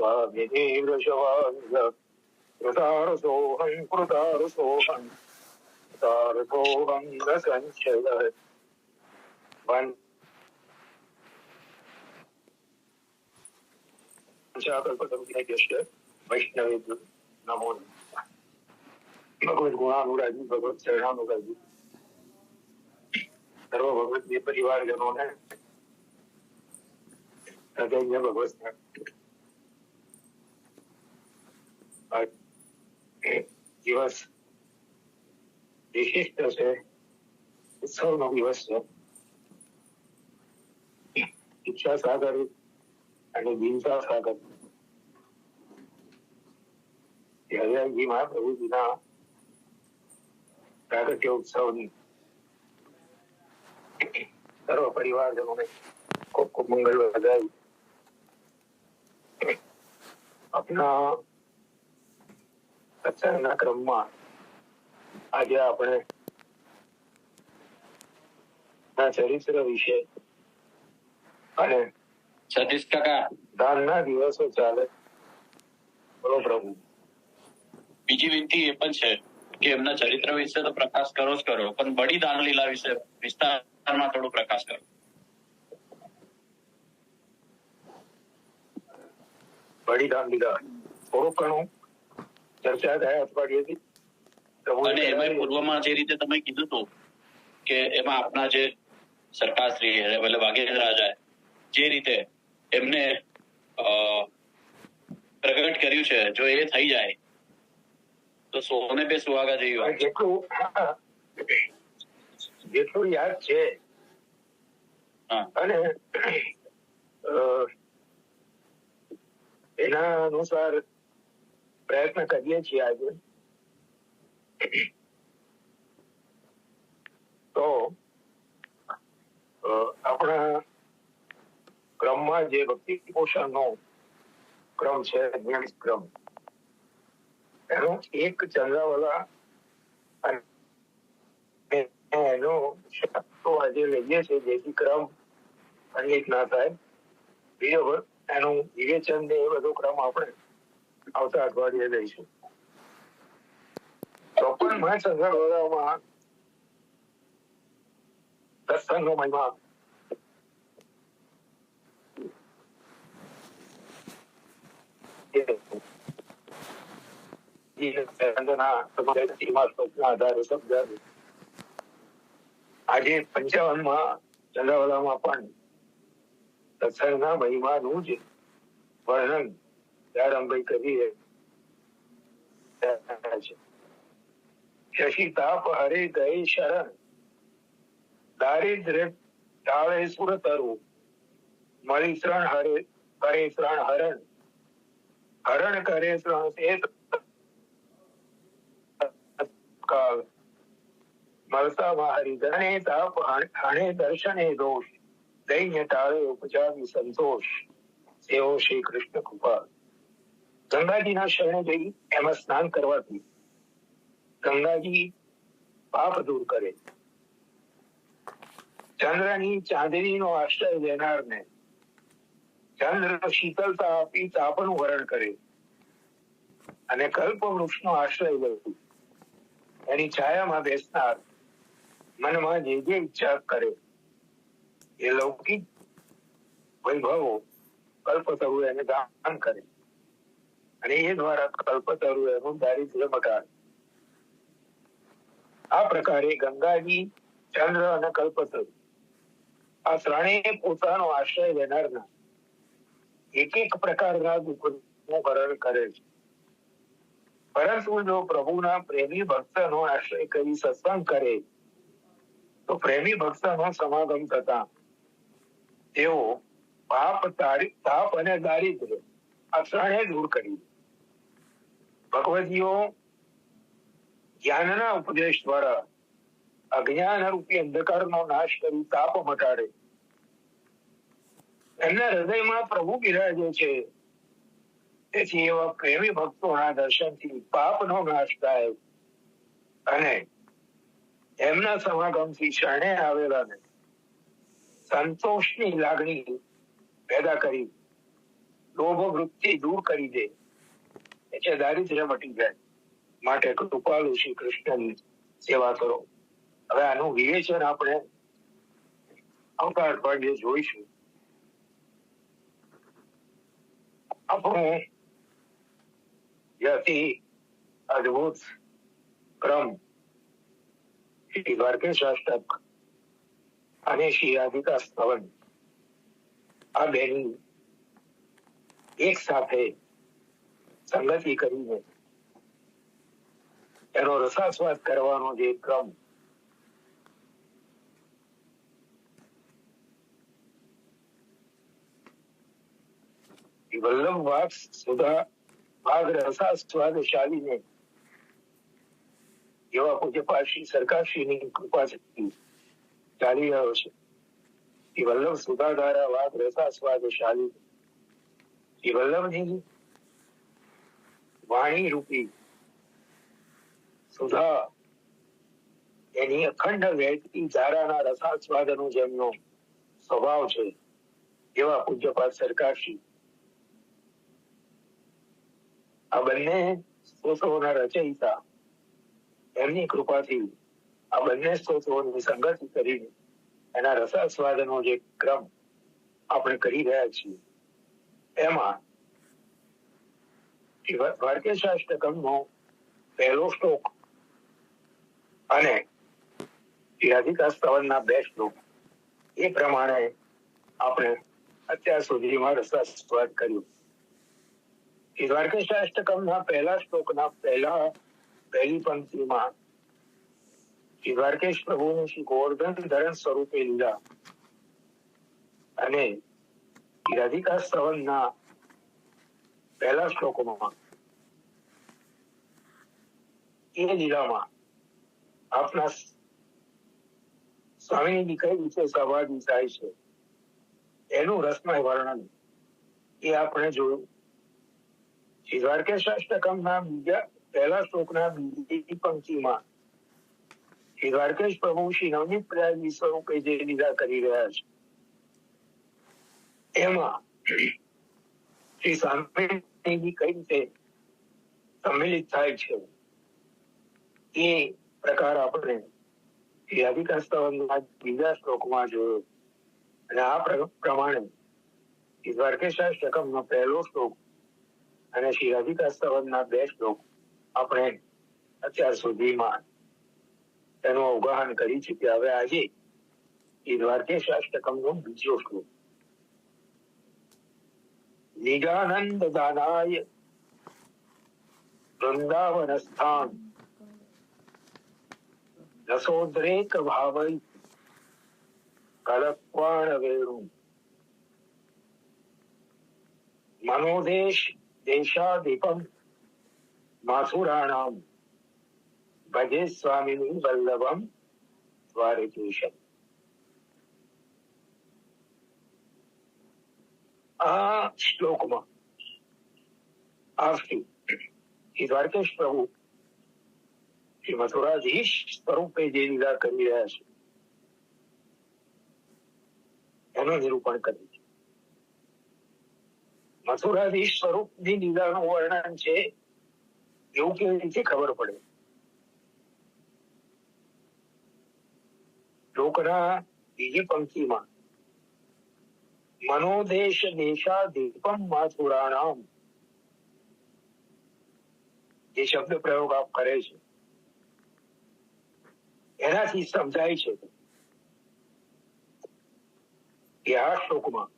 સ્વામિની વૃષભાંગ કૃતારસોહં કૃતારસોહં કૃતારસોહં ન સંશય વૈષ્ણવે નમો ભગવદ ગુણાનુરાગી ભગવત શરણાનુરાગી સર્વ ભગવત પરિવારજનોને હૃદય ભગવત દિવસ વિશિષ્ટ છે, ઉત્સવનો દિવસ છે. શિક્ષા સાગર અને દિનસા સાગર હરિયાળજીમાં પ્રભુજીના પ્રાગટ્ય ઉત્સવની સર્વ પરિવારજનોને ખૂબ ખૂબ મંગલ વધાઈ. આપના સત્સંગના ક્રમમાં આજે આપણે ચરિત્ર વિશે અને સતીશ કાકા દાનના દિવસો ચાલે. બોલો પ્રભુ. બીજી વિનંતી એ પણ છે કે એમના ચરિત્ર વિશે તો પ્રકાશ કરો જ કરો, પણ બડી દાન લીલા વિશે વિસ્તારમાં થોડો પ્રકાશ કરો. બડી દાન લીલા થોડું ઘણું ચર્ચા થાય અઠવાડિયેથી. અને એમાં પૂર્વમાં જે રીતે તમે કીધું હતું કે એમાં આપના જે સરકારશ્રી એટલે વાઘેલા રાજા જે રીતે એમને પ્રગટ કર્યું છે, જો એ થઈ જાય તો સોને બે સુહાગા જેવી વાત. જેટલું યાદ છે અને એના અનુસાર પ્રયત્ન કરીએ છીએ આજે. તો આપણા ક્રમમાં જે ભક્તિ પોષણનો ક્રમ છે, જ્ઞાન ક્રમ, એનો એક ચંદ્રાવલા એનો આજે લઈએ છીએ જેથી ક્રમ અનેક ના થાય. બીજો એનું વિવેચન ને એ બધો ક્રમ આપણે આવતા અઠવાડિયે લઈશું. તો પણ માં ચંદ્રાવલામાં સત્સંગનો મહિમા આજે 55માં ચંદ્રાવલામાં પણ સત્સંગના મહિમાનું જ વર્ણન પ્રારંભ કરી શશી તાપ હરે ગયે શરણ દારિદ્ર્ય ટાળે સુર તરવું મળી શરણ હરે કરે શરણ હરણ હરણ કરે શરણ મળતામાં હરિધરણે તાપ હણે દર્શને દોષ દૈન્ય ટાળે ઉપજાવી સંતોષ સેવો શ્રી કૃષ્ણ કૃપા. ગંગાજીના શરણે જઈ એમાં સ્નાન કરવાથી ગંગાજી પાપ દૂર કરે. ચંદ્રની ચાંદનીનો આશ્રય લેનારને ચંદ્ર શીતળતા આપી તાપનું વરણ કરે અને કલ્પ વૃક્ષનો આશ્રય લેવું એની છાયામાં બેસનાર મનમાં જે જે ઈચ્છા કરે એ લૌકિક વૈભવો કલ્પતરુ એને દાન કરે અને એ દ્વારા કલ્પતરુ એનું દારિદ્ર્ય મટાડે. આ પ્રકારે ગંગાજી, ચંદ્ર અને કલ્પતરુ આ ત્રણેય પોતાનો આશ્રય લેનારના એક એક પ્રકારના દુઃખનું હરણ કરે છે. પરંતુ જો પ્રભુના પ્રેમી ભક્તનો આશ્રય કરી સત્સંગ કરે તો પ્રેમી ભક્તનો સમાગમ થતા તેઓ પાપ, તાપ અને દારિદ્ર્ય આ ત્રણેય દૂર કરી ભગવદીઓ જ્ઞાનના ઉપદેશ દ્વારા અજ્ઞાન રૂપી અંધકારનો નાશ કરી તાપ મટાડે. એમના હૃદયમાં પ્રભુ બિરાજે છે. તેથી એવા પ્રેમી ભક્તોના દર્શનથી પાપનો નાશ થાય અને એમના સમાગમથી શરણે આવેલાને સંતોષની લાગણી પેદા કરી લોભ વૃત્તિ દૂર કરી દે, એટલે દારિદ્ર્ય મટી જાય. માટે કૃપાલુ શ્રી કૃષ્ણની સેવા કરો. હવે આનું વિવેચન આપણે આવતા અઠવાડિયે જોઈશું. આપણું જે અતિ અદભુત ક્રમ શ્રી દ્વારકેશાષ્ટક અને શ્રી રાધિકા સ્તવન, આ બેની એક સાથે સંગતિ કરીને એનો રસાસ્વાદ કરવાનો જે ક્રમ, વલ્લભ વાગ સુધા ભાગ રસાસ્વાદશાલીને એવા પૂજ્યપાદ શ્રી સરકારશ્રીની કૃપાથી ચાલી રહ્યો છે. શ્રી વલ્લભ સુધાધારા વાગ રસાસ્વાદશાલી, શ્રી વલ્લભની વાણી રૂપી સુધા, એની અખંડ વહેતી ધારાના રસાસ્વાદનો જેમનો સ્વભાવ છે, એવા પૂજ્યપાદ સરકારશ્રી આ બંને સ્તોત્રોના રચયિતા, એમની કૃપાથી આ બંને સ્તોત્રોની સંગતિ કરીને એના રસાસ્વાદનો જે ક્રમ આપણે કરી રહ્યા છીએ, એમાં દ્વારકેશાષ્ટકમનો પહેલો શ્લોક અને રાધિકા સ્તવનના 2 શ્લોક, એ પ્રમાણે આપણે અત્યાર સુધીમાં રસાસ્વાદ કર્યું. દ્વારકેશાષ્ટકમના પહેલા શ્લોકના પહેલી પંક્તિમાં શ્રી દ્વારકેશ પ્રભુનું શ્રી ગોવર્ધન ધરણ સ્વરૂપે લીલા અને રાધિકા સ્તવનના પહેલા શ્લોકોમાં એ લીલામાં આપના સ્વામીની કઈ રીતે સહભાગી થાય છે એનું રસમય વર્ણન એ આપણે જોયું. શ્રી દ્વારકેશાષ્ટકમના પહેલા શ્લોકના બીજી પંક્તિમાં શ્રી દ્વારકેશ પ્રભુ શ્રી નવનીત પ્રયાગી સ્વરૂપે જે લીલા કરી રહ્યા છે, એમાં શ્રી સ્વામી કઈ રીતે સંમિલિત થાય છે એ પ્રકાર આપણે શ્રી રાધિકા સ્તવનના બીજા શ્લોકમાં જોયો. અને આ પ્રમાણે શ્રી દ્વારકેશાષ્ટકમનો પહેલો શ્લોક અને શ્રી રાધિકા સ્તવનના 2 શ્લોક આપણે અત્યાર સુધીમાં તેનું અવગાહન કરી ચૂક્યા. હવે આજે શ્રી દ્વારકેશાષ્ટકમનો બીજો શ્લોક. નિજાનંદ દાનાય વૃંદાવનસ્થાન રસોદ્રેક ભાવૈ કલક્વાણ વેણુ મનોદેશ દેશાદીપમ માથુરાણામ ભજે સ્વામિની વલ્લભમ દ્વારકેશમ. આ શ્લોકમાં આપથી શ્રી દ્વારકેશ પ્રભુ શ્રી મથુરાધીશ સ્વરૂપે જે લીલા કરી રહ્યા છે એનું નિરૂપણ કર્યું છે. મથુરાધીશ સ્વરૂપની લીલાનું વર્ણન છે એવું કેવી રીતે ખબર પડે? શ્લોકના બીજી પંક્તિમાં મનોદેશ દેશાદીપમ માથુરાણામ જે શબ્દ પ્રયોગ આપ કરે છે એનાથી સમજાય છે કે આ શ્લોકમાં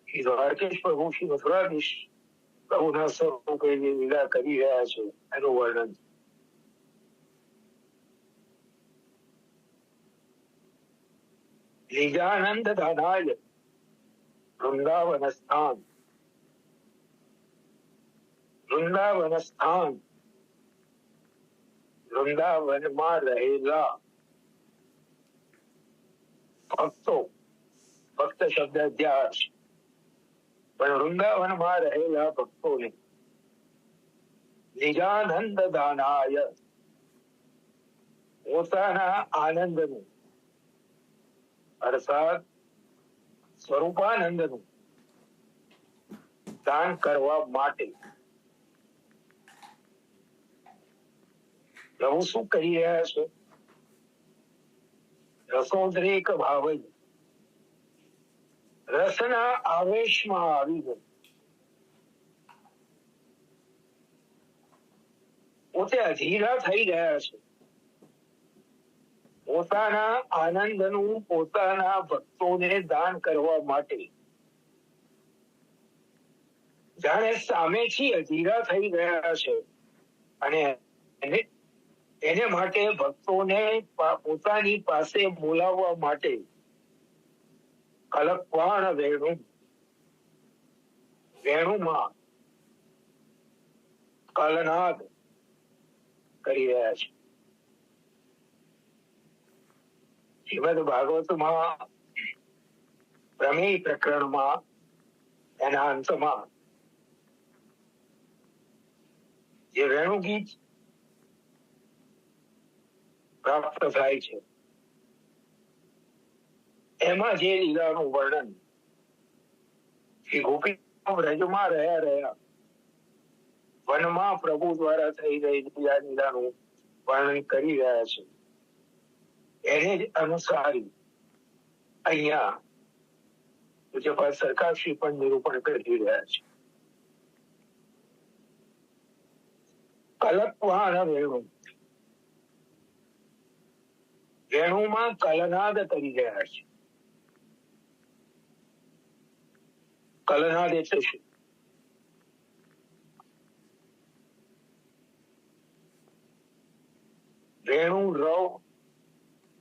શ્રી દ્વારકેશ પ્રભુ શ્રી મથુરાધીશ પ્રભુના સ્વરૂપે જે લીલા કરી રહ્યા છે એનું વર્ણન. નિજાનંદ દાનાય વૃંદાવનસ્થાન. વૃંદાવનસ્થાન વૃંદાવનમાં રહેલા ભક્તો, ભક્ત શબ્દ અધ્યાસ, પણ વૃંદાવનમાં રહેલા ભક્તોને નિજાનંદ દાનાય પોતાના આનંદનું અર્થાત સ્વરૂપાનંદનું દાન કરવા માટે પ્રભુ શું કરી રહ્યા છે? રસોદ્રેક ભાવ, રસના આવેશમાં આવી ગઈ, પોતે અધીરા થઈ ગયા છે. પોતાના આનંદનું પોતાના ભક્તોને દાન કરવા માટે જાણે સામેથી અધીરા થઈ ગયા છે અને એને માટે ભક્તોને પોતાની પાસે બોલાવવા માટે કલકવાણ વેણુમાં કલનાદ કરી રહ્યા છે. શ્રીમદ ભાગવતમાં પ્રમેય પ્રકરણમાં એના અંતમાં જે વેણુ ગીત પ્રાપ્ત થાય છે એમાં જે લીલાનું વર્ણન શ્રી ગોપીઓ વ્રજમાં રહ્યા વનમાં પ્રભુ દ્વારા થઈ રહેલી આ લીલાનું વર્ણન કરી રહ્યા છે, એને જ અનુસારી અહીંયા પૂજ્યપાદ સરકારશ્રી પણ નિરૂપણ કરી રહ્યા છે. કલકવાણ વેણુ, વેણુમાં કલનાદ કરી રહ્યા છે. કલનાદ એટલે શું? વેણુ રવ,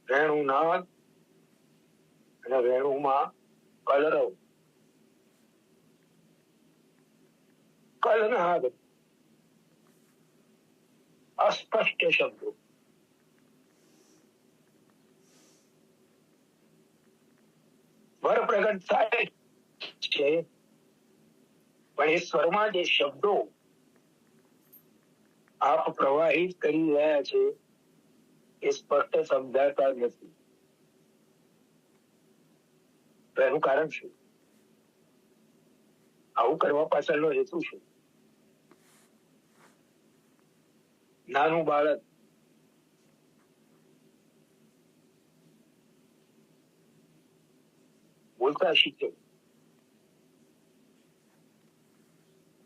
વેણુનાદ અને વેણુમાં કલરવ. કલનાદ અસ્પષ્ટ શબ્દો, સ્વર પ્રગટ થાય છે પણ એ સ્વરમાં જે શબ્દો આપ પ્રવાહિત કરી રહ્યા છે એ સ્પષ્ટ સમજાતા નથી. એનું કારણ શું? આવું કરવા પાછળનો હેતુ શું? નાનું બાળક બોલતા શીખે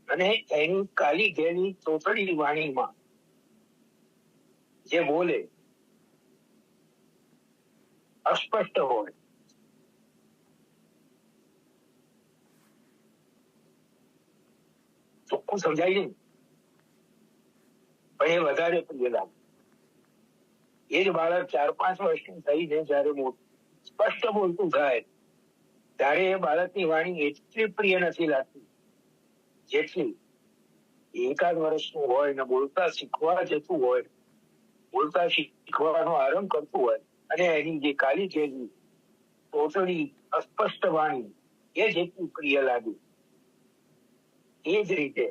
અને એની કાલી ઘેલી તોતડી વાણીમાં જે બોલે અસ્પષ્ટ હોય, ચોખ્ખું સમજાય નહીં પણ એ વધારે પ્રિય લાગે. એ જ બાળક 4-5 વર્ષની થઈને જયારે સ્પષ્ટ બોલતું થાય ત્યારે એ બાળકની વાણી એટલી પ્રિય નથી લાગતી જેટલી એકાદ વર્ષનું હોય ને બોલતા શીખવા જતું હોય, બોલતા શીખવાનો આરંભ કરતું હોય અને એની જે કાલી ઘેલી તોતડી અસ્પષ્ટ વાણી એ જેટલી પ્રિય લાગે. એ જ રીતે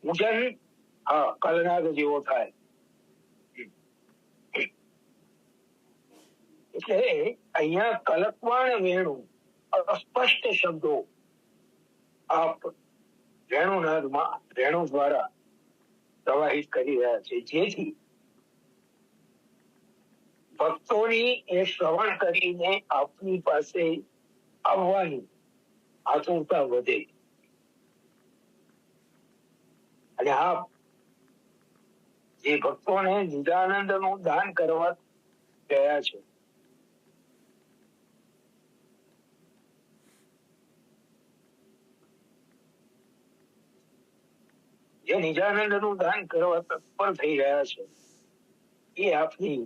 પૂજન કલનાદ જેવો થાય. એટલે અહીંયા કલકવાણ વેણુ અસ્પષ્ટ શબ્દો આપ વેણુનાદમાં વેણુ દ્વારા પ્રવાહિત કરી રહ્યા છે, જેથી ભક્તોની એ શ્રવણ કરીને આપની પાસે આવવાની આતુરતા વધે અને આપ જે ભક્તોને નિજાનંદ નું દાન કરવા ગયા છે જે નિજાનંદ નું દાન કરવા તત્પર થઈ રહ્યા છે એ આપની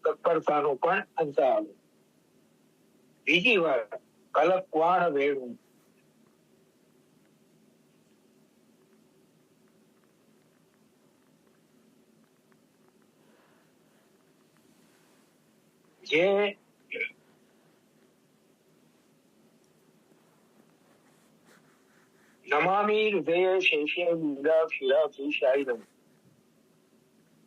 તત્પરતાનો પણ અંત આવે. બીજી વાર કલકવાણ વેણુ, જે નમામી હૃદય શેષે લીલા ક્ષીરાક્ષી શાયિનમ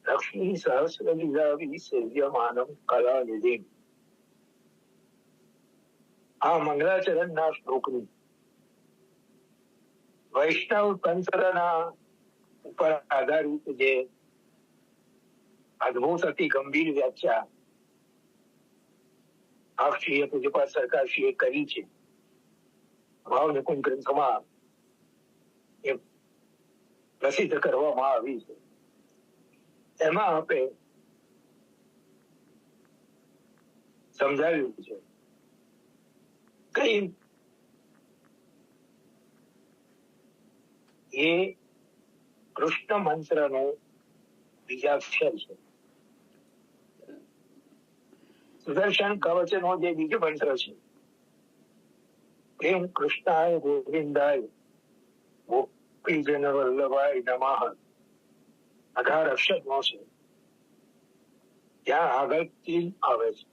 લક્ષ્મી સહસ્ર લીલાવી સેવ્યમાનમ કલાનિધિ. આ મંગલાચરણના શ્લોકની વૈષ્ણવ તંત્રના ઉપર આધારિત જે અદભુત અતિ ગંભીર વ્યાખ્યા આપશ્રીએ પૂજ્યપાદ સરકારશ્રીએ કરી છે, ભાવ નિકુંજ ગ્રંથમાં એ પ્રસિદ્ધ કરવામાં આવી છે. એમાં આપણે સમજાવ્યું છે કઈ એ કૃષ્ણ મંત્રનો બીજાક્ષર છે. સુદર્શન કવચનો જે બીજ મંત્ર છે, પ્રેમ કૃષ્ણાય ગોવિંદાય ગોપીજન વલ્લભાય નમઃ, 18 અક્ષરનો છે. ત્યાં આગળ ક્લીન આવે છે.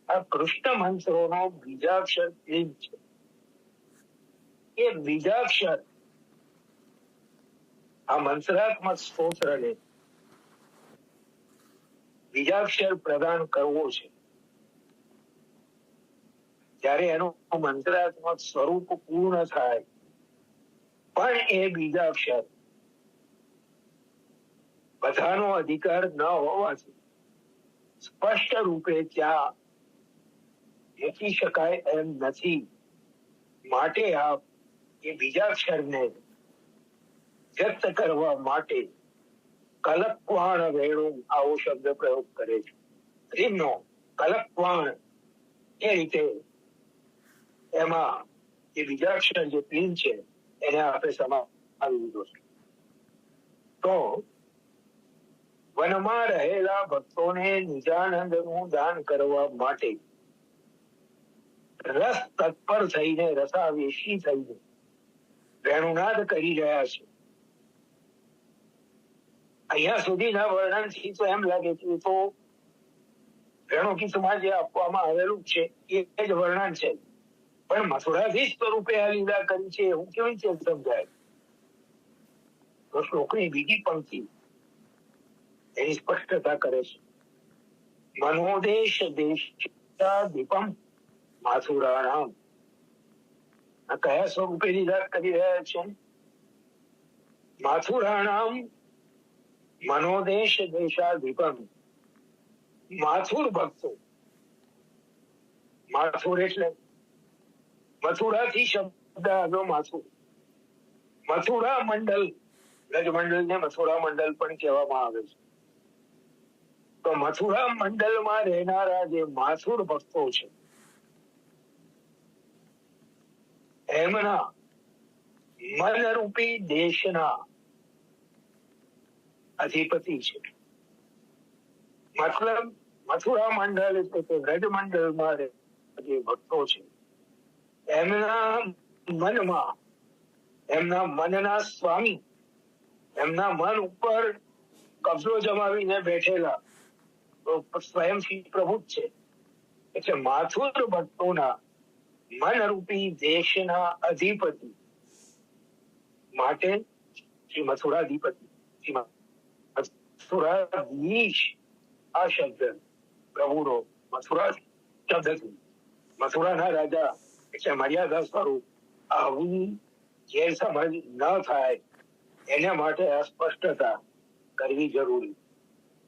આ કૃષ્ણ મંત્રોનો બીજાક્ષર ક્લીન છે. એ બીજાક્ષર આ મંત્રાત્મક સ્તોત્રને બીજાક્ષર પ્રદાન કરવો છે. ત્યારે એનું મંત્રાત્મક સ્વરૂપ પૂર્ણ થાય, પણ એ બીજાક્ષર બધાનો અધિકાર ન હોવાથી સ્પષ્ટ રૂપે ત્યાં મૂકી શકાય એમ નથી. માટે આપ એ બીજાક્ષરને વ્યક્ત કરવા માટે કલક્વાણ વેણુ આવો શબ્દ પ્રયોગ કરે છે. એમનો કલક્વાણ એ રીતે એમાં એ બીજાક્ષર જે ક્લીન છે એને આપણે સમાવી લીધો છે. તો વનમાં રહેલા ભક્તોને નિજાનંદનું દાન કરવા માટે રસ તત્પર થઈને રસાવેશી થઈને વેણુનાદ કરી રહ્યા છે. અહીંયા સુધીના વર્ણનથી તો એમ લાગે છે તો વેણુગીતમાં જે આપવામાં આવેલું છે એ જ વર્ણન છે, પણ મથુરાધીશ સ્વરૂપે આ લીલા કરી છે એવું કેવી રીતે સમજાય? તો શ્લોકની બીજી પંક્તિ એની સ્પષ્ટતા કરે છે. મનોદેશ દેશા દીપમ માથુરાણામ. આ કયા સ્વરૂપે લીલા કરી રહ્યા છે? માથુરાણામ મનોદેશ દેશાધિપમ. માથુર ભક્તો, માથુર એટલે મથુરાથી શબ્દ આવ્યો માથુર. મથુરા મંડલ, બ્રજમંડલ ને મથુરા મંડલ પણ કહેવામાં આવે છે. તો મથુરા મંડલમાં રહેનારા જે માથુર ભક્તો છે એમના મનરૂપી દેશના અધિપતિ છે. મતલબ મથુરા મંડળ એટલે કે વ્રજ મંડળમાં જે ભક્તો છે એમના મનમાં, એમના મનના સ્વામી, એમના મન ઉપર કબજો જમાવીને બેઠેલા તો સ્વયં શ્રી પ્રભુ જ છે. એટલે માથુર ભક્તોના મનરૂપી દેશના અધિપતિ માટે શ્રી મથુરાધિપતિ, શ્રી મથુરાધીશ આ શબ્દ પ્રભુનો મથુરા શબ્દથી મથુરાના રાજા એટલે મર્યાદા સ્વરૂપ આવી ગેરસમજ ન થાય એના માટે આ સ્પષ્ટતા કરવી જરૂરી.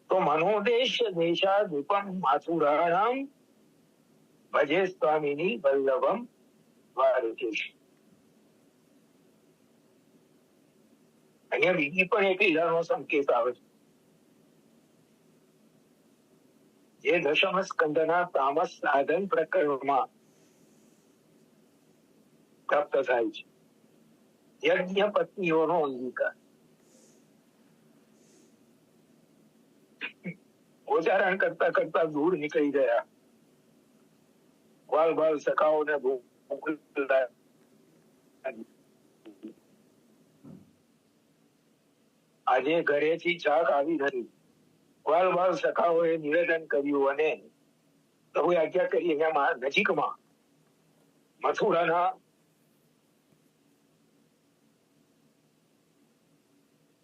તો મનોદેશ દેશાધિપમ માથુરાણામ ભજે સ્વામીની વલ્લભમ દ્વારકેશ. અહીંયા બીજી પણ એક લીલાનો સંકેત આવે છે જે દશમ સ્કંદના તામસ સાધન પ્રકરણમાં પ્રાપ્ત થાય છે. યજ્ઞ પત્નીઓનો અંગીકાર. ઉચ્ચારણ કરતા કરતા દૂર નીકળી ગયા. વાલ બાલ સખાઓને આજે ઘરેથી ચાક આવી નથી. વાલ બાલ સખાઓએ નિવેદન કર્યું અને પ્રભુએ આજ્ઞા કરી અહીંયા નજીકમાં મથુરાના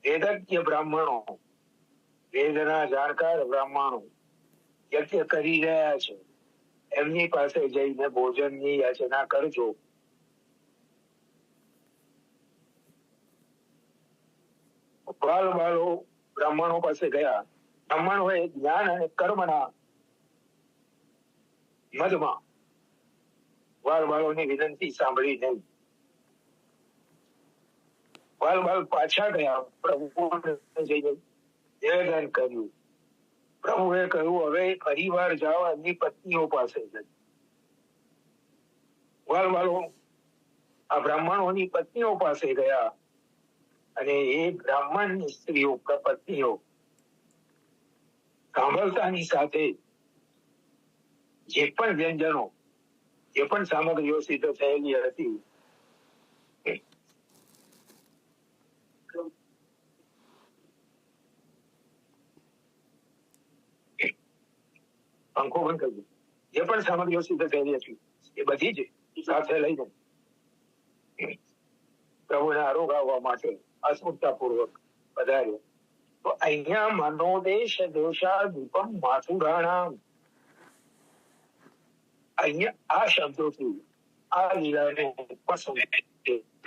વેદજ્ઞ બ્રાહ્મણો, વેદના જાણકાર બ્રાહ્મણો યજ્ઞ કરી રહ્યા છે એમની પાસે જઈને ભોજનની યાચના કરજો. બાળો બ્રાહ્મણો પાસે ગયા. બ્રાહ્મણોએ જ્ઞાન અને કર્મના મદમાં બાળોની વિનંતી સાંભળી નહીં. બાળ પાછા ગયા. પ્રભુને જઈને નિવેદન કર્યું. પ્રભુએ કહ્યું, હવે ફરીવાર જાઓ એમની પત્નીઓ પાસે જઈ. બાળો આ બ્રાહ્મણોની પત્નીઓ પાસે ગયા અને એ બ્રાહ્મણની સ્ત્રીઓ પત્નીઓ સાંભળતાની સાથે જે પણ વ્યંજનો, જે પણ સામગ્રીઓ સિદ્ધ થયેલી હતી પંખો બંધ કરજો. જે પણ સામગ્રીઓ સિદ્ધ થયેલી હતી એ બધી જ સાથે લઈને પ્રભુને આરોગાવવા માટે અસ્ફૂર્તાપૂર્વક પધાર્યો. તો અહીંયા મનોદેશ દોષા દીપમ માથુરાણામ, અહીંયા આ શબ્દોથી આ લીલાને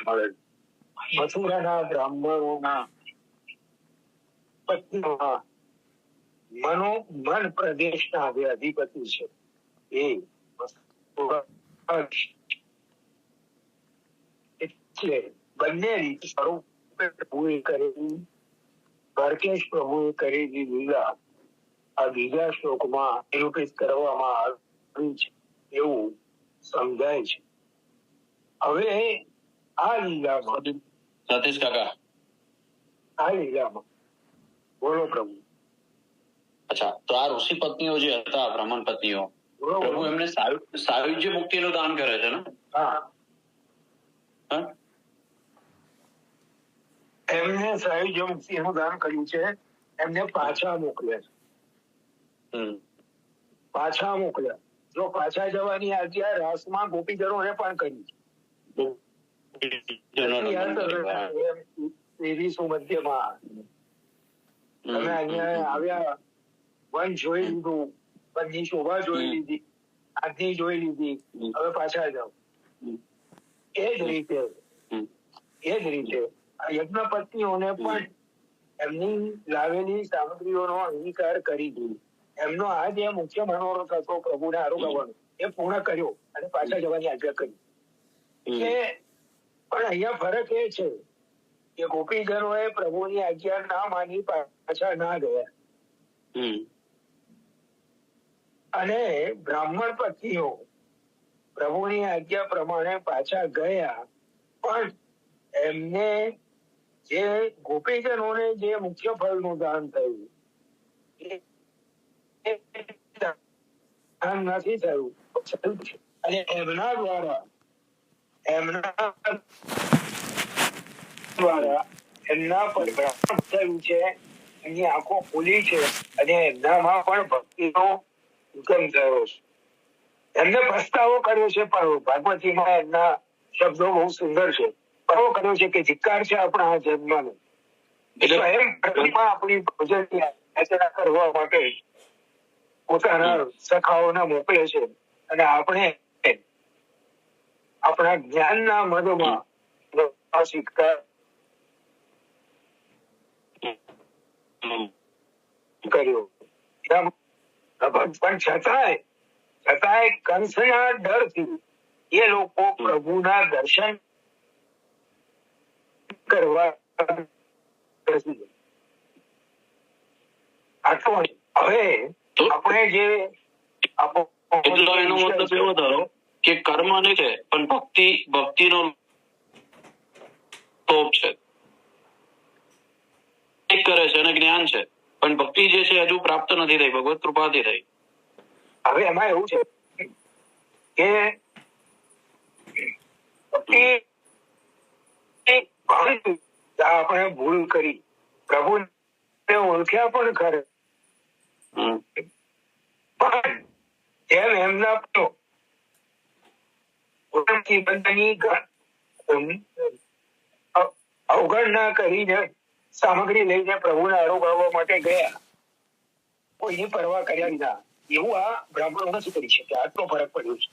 મળે. મથુરાના બ્રાહ્મણોના પત્નીઓના મન પ્રદેશના જે અધિપતિ છે એ એટલે બંને રીત સ્વરૂપે પ્રભુએ કરેલી, દ્વારકેશ પ્રભુએ કરેલી લીલા આ બીજા શ્લોકમાં નિરૂપિત કરવામાં આવી છે એવું સમજાય છે. હવે આ લીલામાં સતીશ કાકા, આ લીલામાં બોલો પ્રભુ. અચ્છા, તો આ ઋષિ પત્નીઓ જે હતા, બ્રાહ્મણ પત્નીઓ, પ્રભુ એમને સાયુજ્ય મુક્તિનું દાન કરે છે ને? હા, એમને સાયુજ્ય મુક્તિનું દાન કર્યું છે. એમને પાછા મોકલ્યા છે. પાછા મોકલ્યા. જો પાછા જવાની આજ્ઞા રાસમાં ગોપીજનોને પણ કરી મધ્યમાં તમે અહીંયા આવ્યા, વન જોઈ લીધું, વનની શોભા જોઈ લીધી, આજ્ઞા જોઈ લીધી, હવે પાછા જાઓ. એ જ રીતે આ યજ્ઞ પત્નીઓને પણ એમની લાવેલી સામગ્રીઓનો અંગીકાર કરી દીધો. એમનો આ જે મુખ્ય મનોરથ હતો પ્રભુને આરોગવાનો એ પૂર્ણ કર્યો અને પાછા જવાની આજ્ઞા કરી. એટલે પણ અહીંયા ફરક એ છે કે ગોપીજનોએ પ્રભુની આજ્ઞા ના માની પાછા ના ગયા અને બ્રાહ્મણ પત્નીઓ પ્રભુની આજ્ઞા પ્રમાણે પાછા ગયા, પણ એમને જે ગોપીજનોને જે મુખ્ય ફળનું દાન થયું નથી થયું અને એમના દ્વારા એમના પર થયું છે. એમની આંખો ખુલી છે અને એમનામાં પણ ભક્તિનો ઉગમ થયો છે. એમને પસ્તાવો કર્યો છે, પણ ભાગવતીમાં એમના શબ્દો બહુ સુંદર છે. પસ્તાવો કર્યો છે કે ધિક્કાર છે આપણા આ જન્મનો. સ્વયં આપણી ભોજનની યાચના કરવા માટે પોતાના સખાઓને મોકલે છે અને આપણે આપણા જ્ઞાનના મદમાં શીખતા કર્યો. પણ છતાંય કંસના ડરથી એ લોકો પ્રભુના દર્શન કરવા હવે આપણે જે એનો મતલબ એવો થયો કે કર્મ નહીં છે પણ ભક્તિનો તોપ છે. કરે છે અને જ્ઞાન છે, પણ ભક્તિ જે છે હજુ પ્રાપ્ત નથી થઈ, ભગવત કૃપાથી થઈ. હવે એમાં એવું છે કે ભક્તિ આપણે ભૂલ કરી, પ્રભુને ઓળખ્યા પણ ખરે, પણ એમ એમના અવગણના કરીને સામગ્રી લઈને પ્રભુને આરોગાવવા માટે ગયા, કોઈની પરવા કર્યા વિના. એવું આ બ્રાહ્મણો નથી કરી શક્યા. આટલો ફરક પડ્યો છે.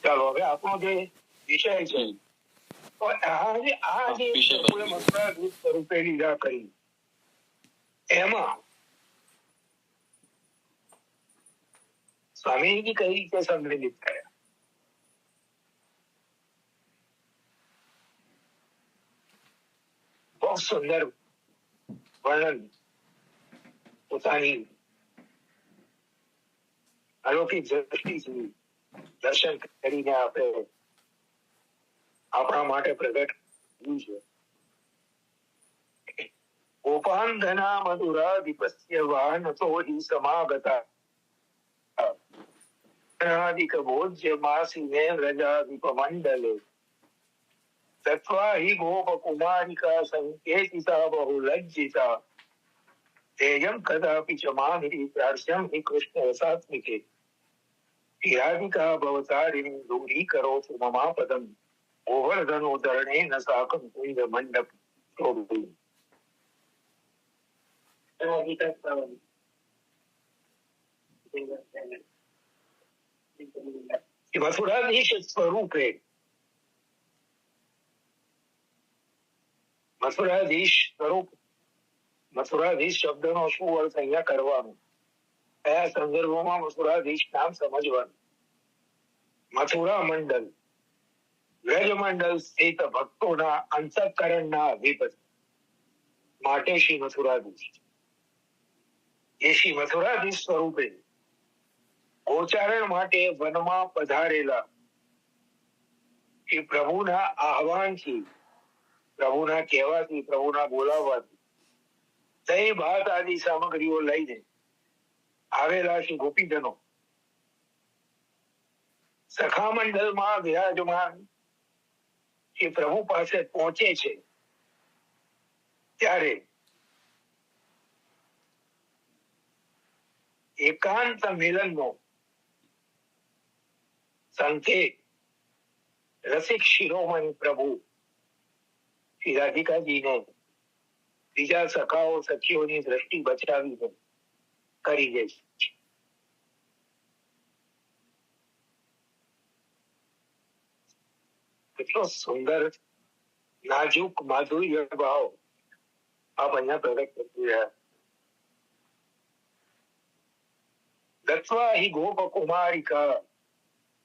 ચાલો હવે આપણો જે વિષય છે, આ જે મથુરાધીશ સ્વરૂપે લીલા કરી, એમાં સ્વામીજી કઈ રીતે સંગ્રહિત કર્યા? બહુ સુંદર વર્ણન પોતાની અલૌકિક દ્રષ્ટિથી દર્શન કરીને આપણે આપણા માટે પ્રગટ કર્યું છે. ગોપાંધના મધુરાધિપસ્ય વાહનતો હિ સમાગતા ભોજ્ય માસીને વ્રજાધિપમંડલે તત્વા હિ ગોપ કુમારિકા સંકેતિતા બહુ લજ્જિતા તેજમ કદાપી ચ માનિ પ્રાર્થ્યમ હિ કૃષ્ણ રસાત્મિકે હિરાધિકા ભવતારિણી દૂરીકરોતુ મમાપદમ ગોવર્ધનોદર્ણેન સાકં કુંજ મંડપ શોભિ. મથુરાધીશ સ્વરૂપે મથુરાધીશ શબ્દનો શું અર્થ અહીંયા કરવાનો, કયા સંદર્ભમાં મથુરાધીશ નામ સમજવાનું? મથુરા મંડળ, વ્રજ મંડળ સ્થિત ભક્તોના અંતઃકરણના અધિપતિ માટે શ્રી મથુરાધીશ. એ શ્રી મથુરાધીશ સ્વરૂપે ગોચારણ માટે વનમાં પધારેલા એ પ્રભુના આહવાનથી, પ્રભુના કહેવાથી, પ્રભુના બોલાવવાથી દહીં ભાત આદિ સામગ્રીઓ લઈને આવેલા શ્રી ગોપીજનો સખા મંડળમાં વિરાજમાન એ પ્રભુ પાસે પહોંચે છે ત્યારે એકાંત મિલનનો સંકેત રસિક શિરોમણી પ્રભુ શ્રી રાધિકાજીને બીજા સખાઓ સખીઓની દ્રષ્ટિ બચાવી કરી દે છે. કેટલો સુંદર નાજુક માધુર્ય ભાવ આપ અહીંયા પ્રગટ કરી રહ્યા. દત્વા હિ ગોપ કુમારિકા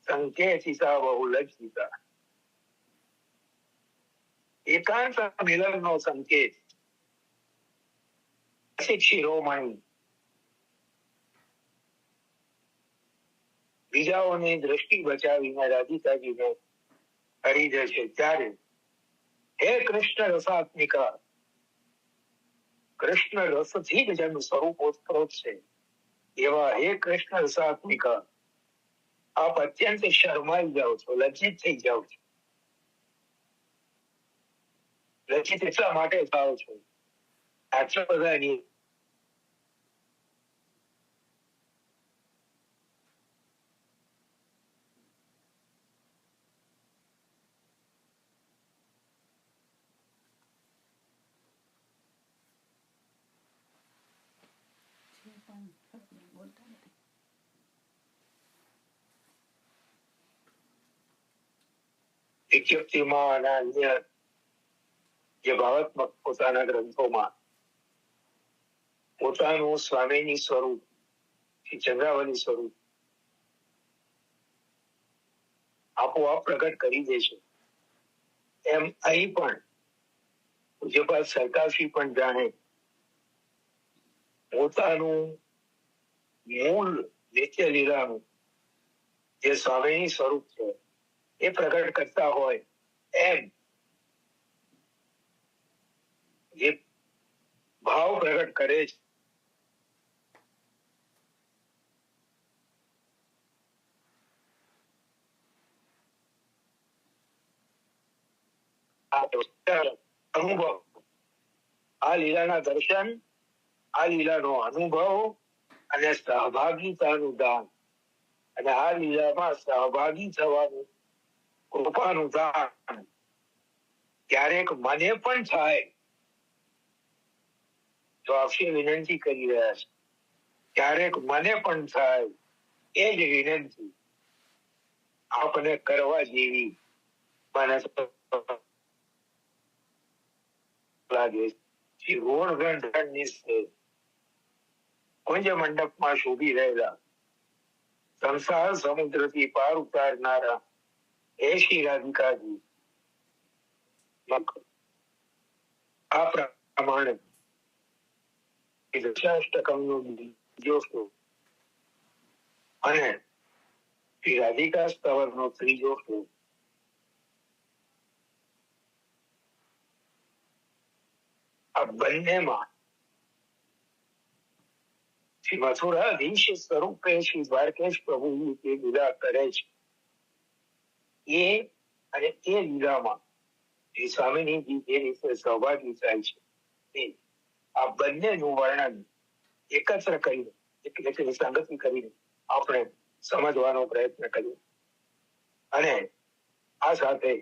સંકેતિતા બહુ લજ્જિતા. એકાંત મિલનનો સંકેત શિરોમણી બીજાઓની દ્રષ્ટિ બચાવીને રાધિકાજીને કરી દે છે ત્યારે હે કૃષ્ણ રસાત્મિકા, કૃષ્ણ રસથી જ જેનું સ્વરૂપોત્પ્રોત છે એવા હે કૃષ્ણ રસાત્મિકા, આપ અત્યંત શરમાઈ જાઓ છો, લજ્જિત થઈ જાઓ છો. લજ્જિત એટલા માટે થાવ છો, આટલા બધાની વિજ્ઞપ્તિમાં અને અન્ય જે ભાવાત્મક પોતાના ગ્રંથોમાં પોતાનું સ્વામીની સ્વરૂપ, ચંદ્રાવલી સ્વરૂપ આપોઆપ પ્રગટ કરી દે છે, એમ અહીં પણ પૂજ્યપાદ સરકારશ્રી પણ જાણે પોતાનું મૂળ નિત્ય લીલાનું જે સ્વામીની સ્વરૂપ છે એ પ્રગટ કરતા હોય એમ જે ભાવ પ્રગટ કરે છે. અનુભવ, આ લીલાના દર્શન, આ લીલાનો અનુભવ અને સહભાગિતાનું દાન, અને આ લીલામાં સહભાગી થવાનું કૃપાનું દાન ક્યારેક મને પણ થાય તો આપશે વિનંતી કરી રહ્યા છે, ક્યારેક મને પણ થાય એ જ વિનંતી આપને કરવા જેવી મને લાગે છે. કુંજ મંડપમાં શોભી રહેલા સંસાર સમુદ્રથી પાર ઉતારનારા એ શ્રી રાધિકાજી આ પ્રમાણે દશાષ્ટકમનો બીજો શ્લોક અને શ્રી રાધિકા સ્તવરનો ત્રીજો શ્લોક આ બંનેમાં શ્રી મથુરાધીશ સ્વરૂપે શ્રી દ્વારકેશ પ્રભુ જે લીલા કરે છે એ અને એ લીલામાં શ્રી સ્વામિનીજી જે રીતે સહભાગી થાય છે એ આ બંનેનું વર્ણન એકત્ર કરીને એટલે કે સંગતિ કરીને આપણે સમજવાનો પ્રયત્ન કરીએ અને આ સાથે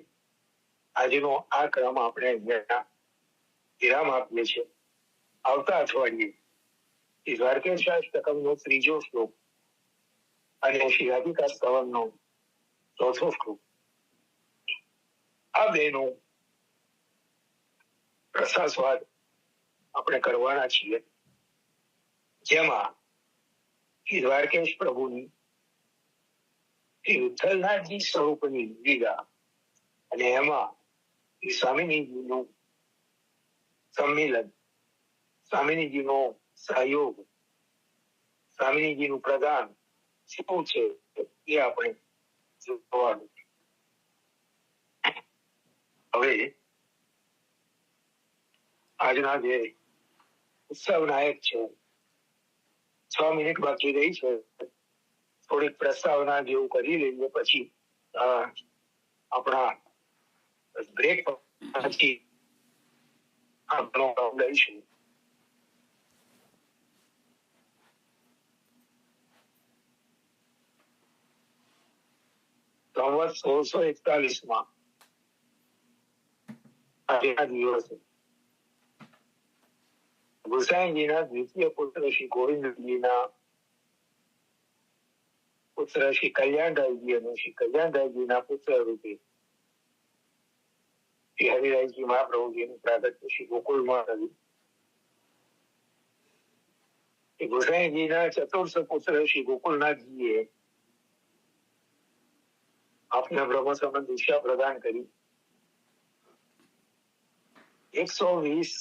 આજનો આ ક્રમ આપણે વિરામ આપીએ છીએ. આવતા અઠવાડિયે શ્રી દ્વારકેશાષ્ટકમનો ત્રીજો શ્લોક અને શ્રી રાધિકા સ્તવનનો ચોથો શ્લોક આ બેનો રસાસ્વાદ આપણે કરવાના છીએ, જેમાં શ્રી દ્વારકેશ પ્રભુની શ્રી વિઠ્ઠલનાથજી સ્વરૂપની લીલા અને એમાં શ્રી સ્વામિનીજીનું સંમેલન, સ્વામિનીજીનો સહયોગ, સ્વામિનીજીનું પ્રદાન શું છે એ આપણે જોવાનું. હવે આજના જે ઉત્સવ નાયક છે, 6 મિનિટ બાકી રહી છે, થોડીક પ્રસ્તાવના જેવું કરી લઈએ, પછી આપણા બ્રેક પછી આપણો લઈશું. સંવત 1641 આજના દિવસે ગુસાઈજીના દ્વિતીય પુત્ર શ્રી ગોવિંદજીના પુત્ર શ્રી કલ્યાણરાયજી અને શ્રી કલ્યાણરાયજીના પુત્ર રૂપે શ્રી હરિરાયજી મહાપ્રભુજીનું પ્રાગટ્ય શ્રી ગોકુળમાં રહ્યું. શ્રી ગુસાઈજીના ચતુર્થ પુત્ર શ્રી ગોકુળનાથજીએ આપના બ્રહ્મ સંબંધ દિશા પ્રદાન કરી. 120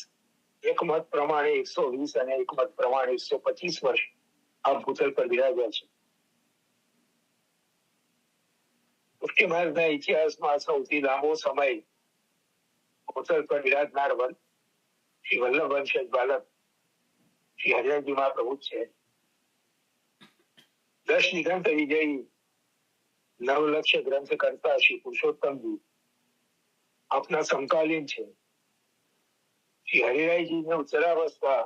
એક મત પ્રમાણે 120 અને એક મત પ્રમાણે 125 વર્ષ આ ભૂતલ પર બિરાજ્યા છે. પુષ્ટિ માર્ગના ઇતિહાસમાં સૌથી લાંબો સમય ભૂતલ પર બિરાજનાર શ્રી વલ્લભ વંશજ બાલક શ્રી હરિરાયજી મહાપ્રભુ છે. 10 નિગંત વિજયી 9 લક્ષ ગ્રંથ કરતા શ્રી પુરુષોત્તમજી આપના સમકાલીન છે. શ્રી હરિરાયજીને ઉત્તરાવસ્થા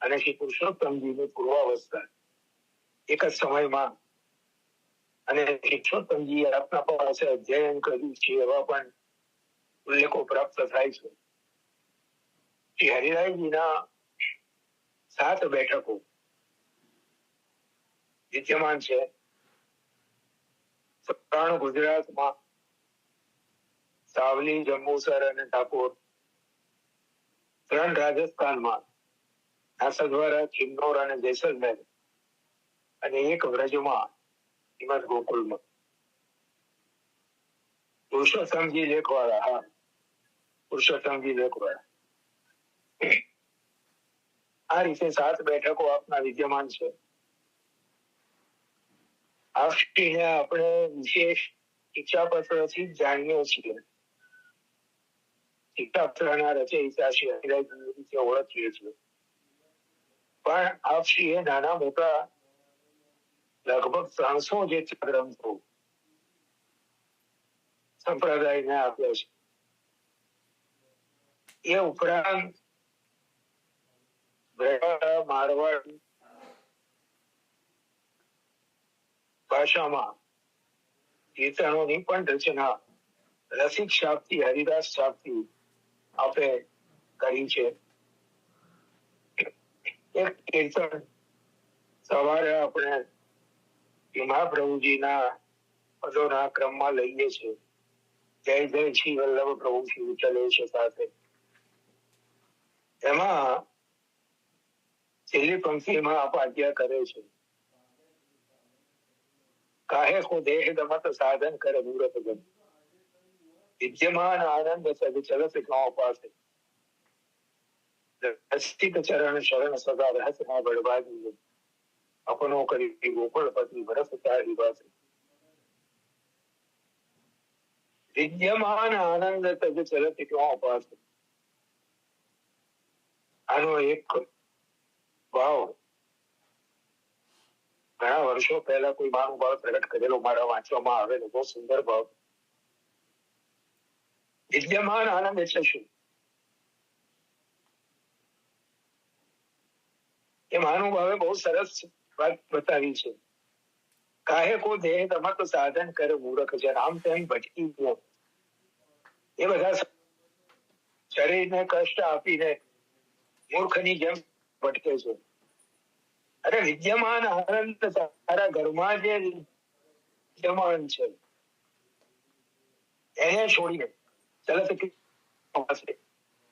અને શ્રી પુરુષોત્તમજીની પૂર્વાવસ્થા એક જ સમયમાં અને શ્રી પુરુષોત્તમજી આપના પાસે અધ્યયન કર્યું છે એવા પણ ઉલ્લેખો પ્રાપ્ત થાય છે. શ્રી હરિરાયજીના 7 બેઠકો વિદ્યમાન છે. 3 ગુજરાતમાં સાવલી, જંબુસર અને ડાકોર, 3 રાજસ્થાનમાં નાસદવારા, કિન્નોર અને જેસલમેર અને 1 વ્રજમાં હિમત ગોકુળમાં. પુરુષોત્તમજી લેખવાળા, પુરુષોત્તમજી લેખવાળા આ રીતે 7 બેઠકો આપના વિદ્યમાન છે. આ શ્રીને આપણે વિશેષ શિક્ષાપત્રથી જાણીએ છીએ. શિક્ષાપત્રના રચયિતા શ્રી હરિરાયજી રીતે ઓળખીએ છીએ, પણ આપ શ્રીએ નાના મોટા લગભગ 300 જેટલા ગ્રંથો સંપ્રદાયને આપ્યા છે. એ ઉપરાંત મારવાડ ભાષામાં કીર્તનોની પણ રચના રસિક શાપથી, હરિદાસ શાપથી આપે કરી છે. એક કીર્તન સવારે આપણે એ મહાપ્રભુજીના પદોના ક્રમમાં લઈએ છીએ. જય જય શ્રી વલ્લભ પ્રભુ શ્રી વિઠ્ઠલ છે સાથે. એમાં છેલ્લી પંક્તિમાં આપ આજ્ઞા કરે છે, કાહે કો દેહ દમત સાધન કરે મૂરત ગમ, વિદ્યમાન આનંદ સદ ચલત ગાંવ પાસે, રસિક ચરણ શરણ સદા રહસ ના બળવાદી, અપનો કરી ગોકળપતિ ભરસ તારી પાસે. વિદ્યમાન આનંદ સદ ચલત ગાંવ પાસે, આનો એક ભાવ ઘણા વર્ષો પહેલા કોઈ મહાનુભાવ પ્રગટ કરેલો મારા વાંચવામાં આવેલો બહુ સુંદર ભાવ. વિદ્યમાન આનંદ એટલે શું? એ મહાનુભાવે બહુ સરસ વાત બતાવી છે. કાહે કો દેહ દમત સાધન કરે મૂરખ જન, આમ તેમ ભટકી ગયો. એ બધા શરીરને કષ્ટ આપીને મૂર્ખની જેમ ભટકે છે. અરે વિદ્યમાન આનંદ તારા ઘરમાં જે વિદ્યમાન છે એને છોડીને ચલત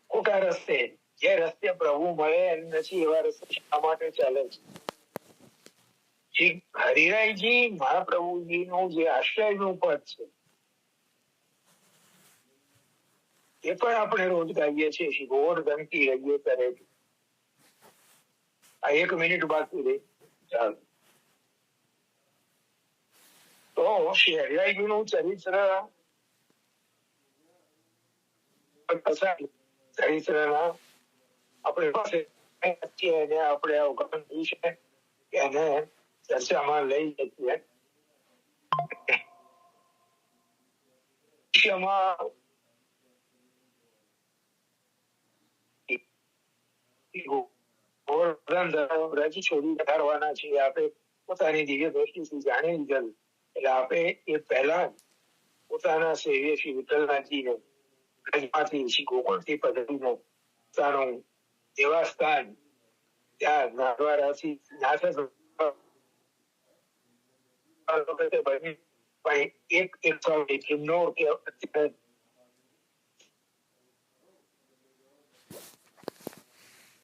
ખોટા રસ્તે, જે રસ્તે પ્રભુ મળે એમ નથી એવા રસ્તે શા માટે ચાલે છે? હરિરાયજી મહાપ્રભુજી નું જે આશ્રયનું પદ છે એ પણ આપણે રોજ ગાઈએ છીએ. ગોવર્ધનકી રહીએ કરે. આ 1 મિનિટ બાકી રહી, ચાલો. તો શ્રી હરિરાયજી નું ચરિત્ર ચરિત્રના આપણે પાસે એને આપણે અવગણ છે એને ચર્ચામાં લઈ શકીએ. રજી છોડી વધારવાના છે આપણે પોતાની દિવ્ય દ્રષ્ટિથી જાણી લીધેલું. એટલે આપણે એ પહેલા પોતાના સેવ્ય શ્રી વિઠ્ઠલનાથજીને બ્રજમાંથી શ્રી ગોકુળથી પધરીને પોતાનું દેવાસ્થાન ત્યાં નાથવારાથી નાથ પણ એક કિન્નોર કે